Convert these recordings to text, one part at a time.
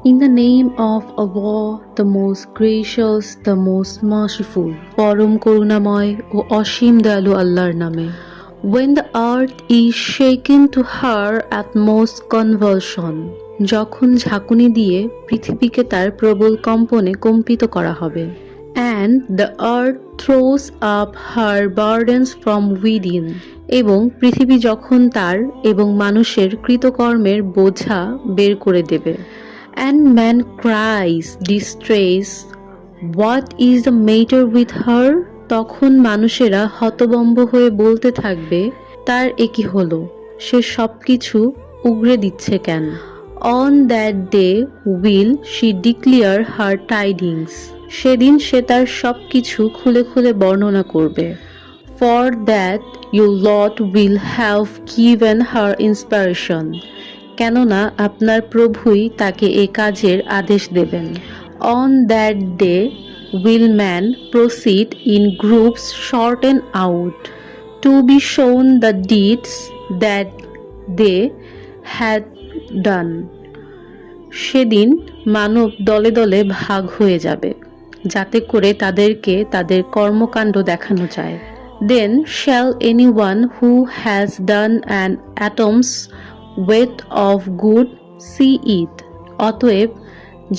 In the name of Allah, the most gracious, the most merciful, পরম করুণাময় ও অসীম দয়ালু আল্লাহর নামে। When the earth is shaken to her utmost convulsion, যখন ঝাঁকুনি দিয়ে পৃথিবীকে তার প্রবল কম্পনে কম্পিত করা হবে। And the earth throws up her burdens from within, এবং পৃথিবী যখন তার এবং মানুষের কৃতকর্মের বোঝা বের করে দেবে। And man cries distress, what is the matter with her? তখন মানুষেরা হতভম্ব হয়ে বলতে থাকবে, তার একি হলো, সে সবকিছু উগরে দিচ্ছে কেন? On that day will she declare her tidings, সেদিন সে তার সবকিছু খুলে খুলে বর্ণনা করবে। For that your Lord will have given her inspiration, কেননা আপনার প্রভুই তাকে এ কাজের আদেশ দেবেন। On that day will man proceed in groups shortened out, to be shown the deeds that they had done. সেদিন মানব দলে দলে ভাগ হয়ে যাবে, যাতে করে তাদেরকে তাদের কর্মকাণ্ড দেখানো যায়। Then shall anyone who has done an atom's weight of good see it. অতএব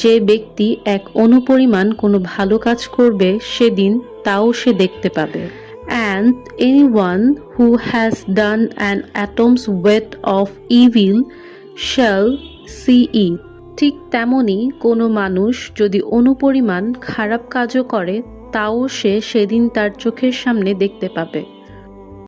যে ব্যক্তি এক অনুপরিমাণ কোনো ভালো কাজ করবে সেদিন তাও সে দেখতে পাবে। And anyone who has done an atom's weight of evil shall see it. ঠিক তেমনি কোনো মানুষ যদি অনুপরিমাণ খারাপ কাজও করে তাও সে সেদিন তার চোখের সামনে দেখতে পাবে।